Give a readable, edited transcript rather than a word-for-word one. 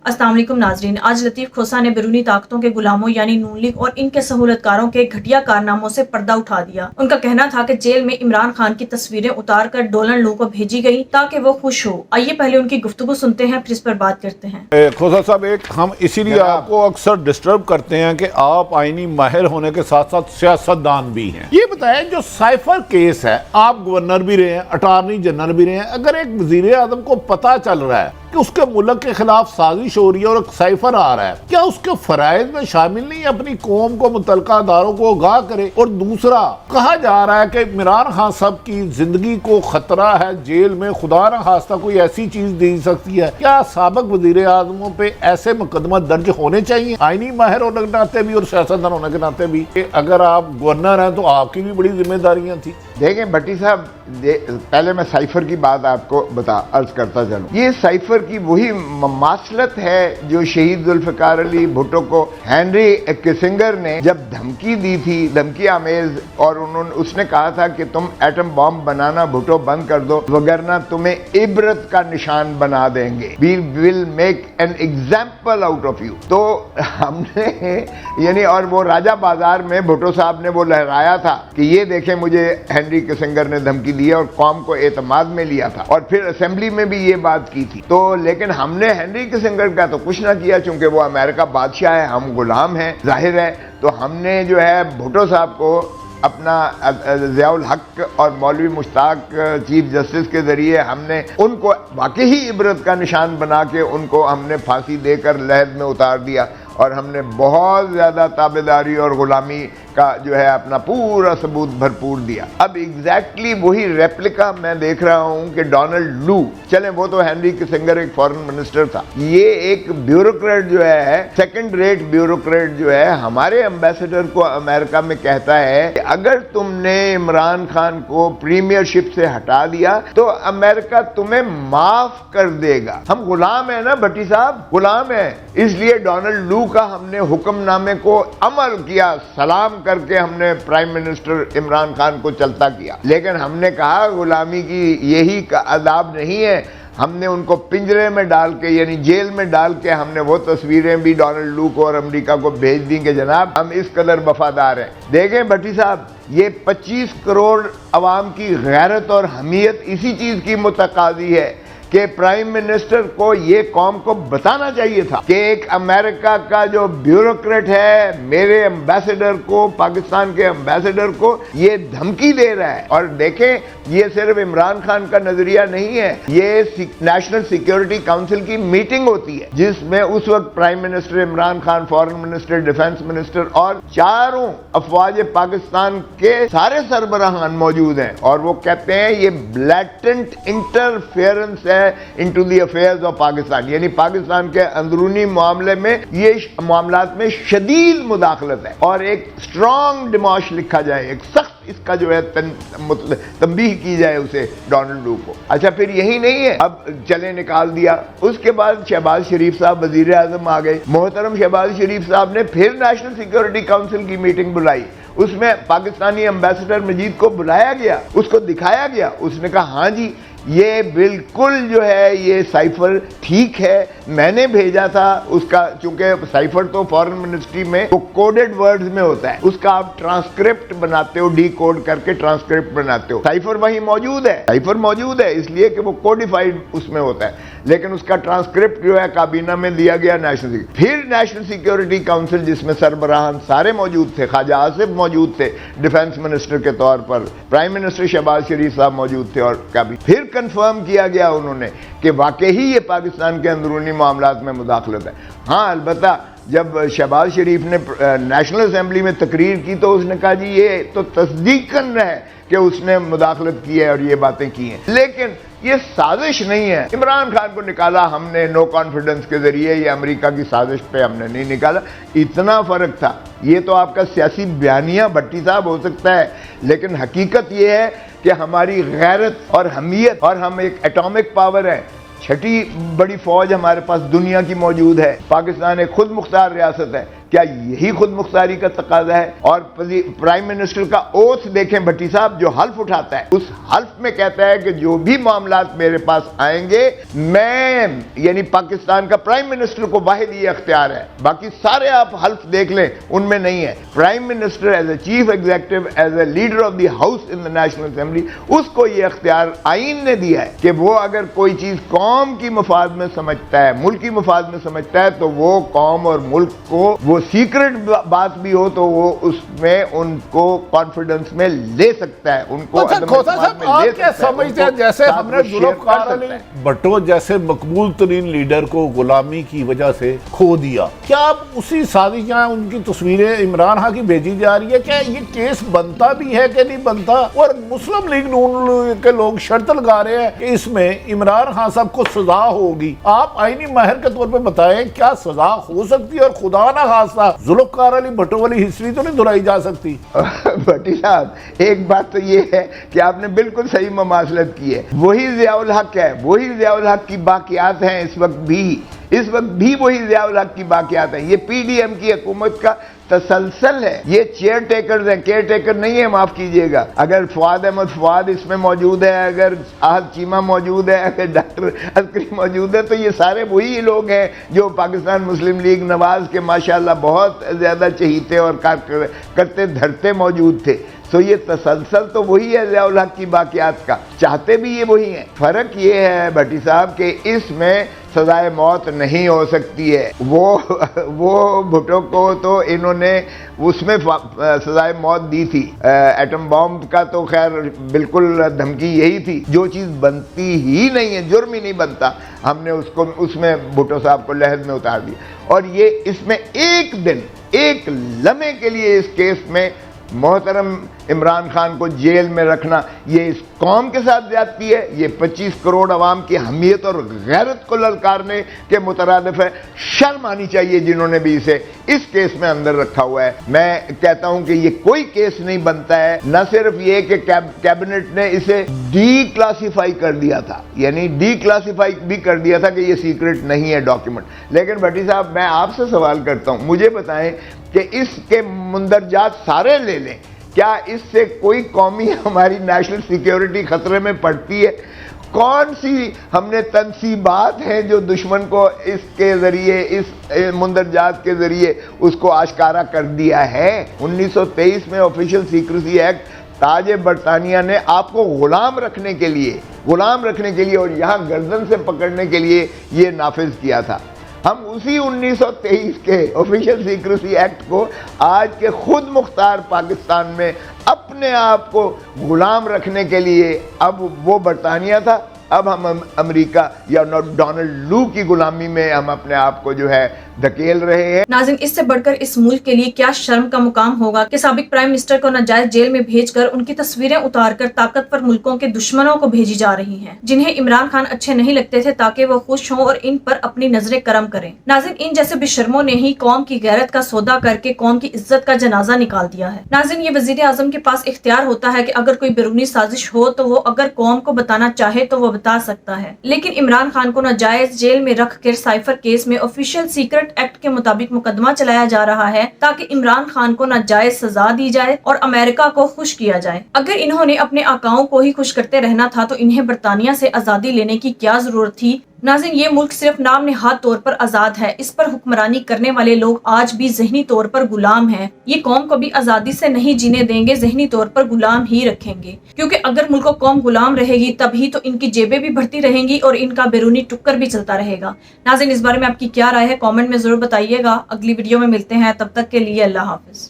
अस्सलाम वालेकुम नाजरीन। आज लतीफ खोसा ने बैरूनी ताकतों के गुलामों यानी नून लीग और इनके सहूलतकारों के घटिया कारनामों से पर्दा उठा दिया। उनका कहना था कि जेल में इमरान खान की तस्वीरें उतार कर डोनाल्ड लू को भेजी गई ताकि वो खुश हो। आइए पहले उनकी गुफ्तगू सुनते हैं, फिर इस पर बात करते हैं। खोसा साहब, एक हम इसीलिए आपको अक्सर डिस्टर्ब करते हैं कि आप आईनी माहिर होने के साथ साथ सियासतदान भी हैं। ये बताएं, जो साइफर केस है, आप गवर्नर भी रहे हैं, अटॉर्नी जनरल भी रहे हैं, अगर एक वजीर आजम को पता चल रहा है कि उसके मुल्क के खिलाफ साजिश हो रही है और एक साइफर आ रहा है, क्या उसके फराइज में शामिल नहीं अपनी कौम को, मुतलका अदारों को आगाह करे? और दूसरा, कहा जा रहा है कि इमरान खान साहब की जिंदगी को खतरा है, जेल में खुदा न खास्ता कोई ऐसी चीज दे सकती है। क्या साबिक वजीर आजमों पे ऐसे मुकदमा दर्ज होने चाहिए, आईनी माहिर होने के नाते भी और सियासतदान होने के नाते भी? अगर आप गवर्नर हैं तो आपकी भी बड़ी जिम्मेदारियां थी। देखें भट्टी साहब, पहले मैं साइफर की बात आपको अर्ज करता चलूं। ये साइफर की वही ममासलत है जो शहीद जुल्फिकार अली भुट्टो को हेनरी किसिंगर ने जब धमकी दी थी, धमकी आमेज, और उसने कहा था कि तुम एटम बॉम्ब बनाना भुट्टो बंद कर दो, वगरना तुम्हें इबरत का निशान बना देंगे, we will make an example out of you. तो हमने यानी, और वो राजा बाजार में भुट्टो साहब ने वो लहराया था कि ये देखें, मुझे हेनरी किसिंगर ने धमकी दी और कौम को एतमाद में लिया था, और फिर असेंबली में भी ये बात की थी। तो लेकिन हमने हेनरी किसिंगर का तो कुछ ना किया, चूंकि वो अमेरिका बादशाह है, हम गुलाम हैं, जाहिर है। तो हमने जो है भुट्टो साहब को अपना ज़ियाउल हक और मौलवी मुश्ताक चीफ जस्टिस के जरिए हमने उनको वाकई ही इबरत का निशान बना के उनको हमने फांसी देकर लहद में उतार दिया, और हमने बहुत ज़्यादा ताबेदारी और गुलामी का जो है अपना पूरा सबूत भरपूर दिया। अब एग्जैक्टली वही रेप्लिका मैं देख रहा हूं कि डोनाल्ड लू, चलें वो तो हेनरी किसिंगर एक फॉरेन मिनिस्टर था, ये एक ब्यूरोक्रेट जो है, सेकंड रेट ब्यूरोक्रेट जो है, हमारे एम्बेसडर को अमेरिका में कहता है कि अगर तुमने इमरान खान को प्रीमियरशिप से हटा दिया तो अमेरिका तुम्हें माफ कर देगा। हम गुलाम है ना भट्टी साहब, गुलाम है। इसलिए डोनाल्ड लू का हमने हुक्मनामे को अमल किया, सलाम करके हमने प्राइम मिनिस्टर इमरान खान को चलता किया। लेकिन हमने कहा गुलामी की यही अदाब नहीं है। हमने उनको पिंजरे में डाल के, यानी जेल में डाल के, हमने वो तस्वीरें भी डोनाल्ड लू को और अमेरिका को भेज दी कि जनाब हम इस कदर वफादार हैं। देखें भट्टी साहब, ये 25 करोड़ अवाम की गैरत और हमीयत इसी चीज की मुतकादी है कि प्राइम मिनिस्टर को ये कौम को बताना चाहिए था कि एक अमेरिका का जो ब्यूरोक्रेट है मेरे एम्बेसडर को, पाकिस्तान के एम्बेसडर को ये धमकी दे रहा है। और देखें, ये सिर्फ इमरान खान का नजरिया नहीं है, ये नेशनल सिक्योरिटी काउंसिल की मीटिंग होती है जिसमें उस वक्त prime minister Imran Khan, foreign minister, defence minister और चारों अफवाज पाकिस्तान के सारे सरबराहान मौजूद हैं, और वो कहते हैं ये ब्लैटेंट इंटरफेरेंस है into the affairs of Pakistan, यानी पाकिस्तान के अंदरूनी मामले में, ये मामलात में शदीद मुदाखलत है। और एक स्ट्रॉन्ग डिमॉश लिखा जाए, एक सख्त इसका जो है तंबीह की जाए उसे, डोनाल्ड लू को। अच्छा, फिर यही नहीं है, अब चले निकाल दिया। उसके बाद शहबाज शरीफ साहब वजीर आजम आ गए। मोहतरम शहबाज शरीफ साहब ने फिर नेशनल सिक्योरिटी काउंसिल की मीटिंग बुलाई, उसमें पाकिस्तानी एम्बेसडर मजीद को बुलाया गया, उसको दिखाया गया, उसने कहा हाँ जी ये बिल्कुल जो है ये साइफर ठीक है, मैंने भेजा था उसका, चूंकि साइफर तो फॉरेन मिनिस्ट्री में वो कोडेड वर्ड्स में होता है, उसका आप ट्रांसक्रिप्ट बनाते हो, डी कोड करके ट्रांसक्रिप्ट बनाते हो। साइफर वहीं मौजूद है, साइफर मौजूद है इसलिए कि वो कोडिफाइड उसमें होता है, लेकिन उसका ट्रांसक्रिप्ट जो है काबीना में दिया गया नेशनल। फिर नेशनल सिक्योरिटी काउंसिल जिसमें सरबराहान सारे मौजूद थे, ख्वाजा आसिफ मौजूद थे डिफेंस मिनिस्टर के तौर पर, प्राइम मिनिस्टर शहबाज शरीफ साहब मौजूद थे, और फिर कंफर्म किया गया उन्होंने कि वाकई ही ये पाकिस्तान के अंदरूनी मामलात में मुदाखलत है। हाँ, अलबत्ता जब शहबाज शरीफ ने नेशनल असेंबली में तकरीर की तो उसने कहा जी ये तो तस्दीकन है कि उसने मुदाखलत की है और ये बातें की हैं, लेकिन ये साजिश नहीं है। इमरान खान को निकाला हमने नो कॉन्फिडेंस के जरिए, ये अमेरिका की साजिश पे हमने नहीं निकाला, इतना फर्क था। ये तो आपका सियासी बयानिया भट्टी साहब हो सकता है, लेकिन हकीकत ये है कि हमारी गैरत और हमीयत, और हम एक एटॉमिक पावर है, छठी बड़ी फौज हमारे पास दुनिया की मौजूद है, पाकिस्तान एक खुद मुख्तार रियासत है, کیا یہی خود مختاری کا تقاضا ہے؟ اور پرائم منسٹر کا اوتھ دیکھیں بھٹی صاحب، جو حلف اٹھاتا ہے اس حلف میں کہتا ہے کہ جو بھی معاملات میرے پاس آئیں گے میں، یعنی پاکستان کا پرائم منسٹر کو واحد یہ اختیار ہے، باقی سارے آپ حلف دیکھ لیں ان میں نہیں ہے۔ Prime minister as a chief executive, as a leader of the house in the National Assembly, اس کو یہ اختیار آئین نے دیا ہے کہ وہ اگر کوئی چیز قوم کی مفاد میں سمجھتا ہے، ملک کی مفاد میں سمجھتا ہے، تو وہ قوم اور ملک کو، وہ سیکرٹ بات بھی ہو تو وہ اس میں ان کو کانفیڈنس میں لے سکتا ہے، ان کو کھوسا صاحب آپ کیا سمجھتے ہیں جیسے ہم نے ذوالفقار علی بھٹو جیسے مقبول ترین لیڈر کو غلامی کی وجہ سے کھو دیا، کیا اب اسی سازش جہاں ان کی تصویریں عمران خان کی بھیجی جا رہی ہے، کیا یہ کیس بنتا بھی ہے کہ نہیں بنتا؟ اور مسلم لیگ نون کے لوگ شرط لگا رہے ہیں کہ اس میں عمران خان صاحب کو سزا ہوگی، آپ آئینی ماہر کے طور پہ بتائیں کیا سزا ہو سکتی ہے؟ اور خدا نہ خواستہ ذوالفقار علی بھٹو والی ہسٹری تو نہیں دہرائی جا سکتی؟ بھٹی صاحب ایک بات تو یہ ہے کہ آپ نے بالکل صحیح مماثلت کی ہے، وہی ضیاء الحق ہے، وہی ضیاء الحق کی باقیات ہیں اس وقت بھی وہی ضیاء الحق کی باقیات ہیں۔ یہ پی ڈی ایم کی حکومت کا تسلسل ہے، یہ چیئر ٹیکرز ہیں، کیئر ٹیکر نہیں ہے، معاف کیجئے گا۔ اگر فواد احمد فواد اس میں موجود ہے، اگر احد چیمہ موجود ہے، اگر ڈاکٹر عسکری موجود ہے، تو یہ سارے وہی لوگ ہیں جو پاکستان مسلم لیگ نواز کے ماشاءاللہ بہت زیادہ چہیتے اور کرتے دھرتے موجود تھے۔ تو یہ تسلسل تو وہی ہے ضیاء الحق کی باقیات کا، چاہتے بھی یہ وہی ہیں۔ فرق یہ ہے بھٹی صاحب کہ اس میں سزائے موت نہیں ہو سکتی ہے، وہ بھٹو کو تو انہوں نے اس میں سزائے موت دی تھی، ایٹم بام کا تو خیر بالکل دھمکی یہی تھی، جو چیز بنتی ہی نہیں ہے، جرم ہی نہیں بنتا، ہم نے اس میں بھٹو صاحب کو لحد میں اتار دیا۔ اور یہ اس میں ایک دن، ایک لمحے کے لیے اس کیس میں محترم عمران خان کو جیل میں رکھنا، یہ اس قوم کے ساتھ زیادتی ہے، یہ 25 کروڑ عوام کی حمیت اور غیرت کو للکارنے کے مترادف ہے۔ شرم آنی چاہیے جنہوں نے بھی اسے اس کیس میں اندر رکھا ہوا ہے۔ میں کہتا ہوں کہ یہ کوئی کیس نہیں بنتا ہے، نہ صرف یہ کہ کیبنٹ نے اسے ڈی کلاسیفائی کر دیا تھا، یعنی ڈی کلاسیفائی بھی کر دیا تھا کہ یہ سیکرٹ نہیں ہے ڈاکیومنٹ، لیکن بھٹی صاحب میں آپ سے سوال کرتا ہوں، مجھے بتائیں کہ اس کے مندرجات سارے لے لیں، کیا اس سے کوئی قومی ہماری نیشنل سیکیورٹی خطرے میں پڑتی ہے؟ کون سی ہم نے تنصیبات ہیں جو دشمن کو اس کے ذریعے، اس مندرجات کے ذریعے اس کو آشکارا کر دیا ہے؟ 1923 میں آفیشل سیکریسی ایکٹ تاج برطانیہ نے آپ کو غلام رکھنے کے لیے اور یہاں گردن سے پکڑنے کے لیے یہ نافذ کیا تھا۔ ہم اسی 1923 کے آفیشل سیکریسی ایکٹ کو آج کے خود مختار پاکستان میں اپنے آپ کو غلام رکھنے کے لیے، اب وہ برطانیہ تھا، اب ہم امریکہ یا ڈونلڈ لو کی غلامی میں ہم اپنے آپ کو جو ہے دھکیل رہے ہیں۔ ناظرین، اس سے بڑھ کر اس ملک کے لیے کیا شرم کا مقام ہوگا کہ سابق پرائم منسٹر کو ناجائز جیل میں بھیج کر ان کی تصویریں اتار کر طاقتور ملکوں کے دشمنوں کو بھیجی جا رہی ہیں، جنہیں عمران خان اچھے نہیں لگتے تھے، تاکہ وہ خوش ہوں اور ان پر اپنی نظریں کرم کریں۔ ناظرین، ان جیسے بے شرموں نے ہی قوم کی غیرت کا سودا کر کے قوم کی عزت کا جنازہ نکال دیا ہے۔ ناظرین، یہ وزیر اعظم کے پاس اختیار ہوتا ہے کہ اگر کوئی بیرونی سازش ہو تو وہ اگر قوم کو بتانا چاہے تو وہ بتا سکتا ہے، لیکن عمران خان کو ناجائز جیل میں رکھ کر سائفر کیس میں آفیشل سیکرٹ ایکٹ کے مطابق مقدمہ چلایا جا رہا ہے تاکہ عمران خان کو ناجائز سزا دی جائے اور امریکہ کو خوش کیا جائے۔ اگر انہوں نے اپنے آقاؤں کو ہی خوش کرتے رہنا تھا تو انہیں برطانیہ سے آزادی لینے کی کیا ضرورت تھی؟ ناظرین، یہ ملک صرف نام نہاد طور پر آزاد ہے، اس پر حکمرانی کرنے والے لوگ آج بھی ذہنی طور پر غلام ہیں۔ یہ قوم کو بھی آزادی سے نہیں جینے دیں گے، ذہنی طور پر غلام ہی رکھیں گے، کیونکہ اگر ملک و قوم غلام رہے گی تبھی تو ان کی جیبیں بھی بڑھتی رہیں گی اور ان کا بیرونی ٹکر بھی چلتا رہے گا۔ ناظرین، اس بارے میں آپ کی کیا رائے ہے؟ کامنٹ میں ضرور بتائیے گا۔ اگلی ویڈیو میں ملتے ہیں، تب تک کے لیے اللہ حافظ۔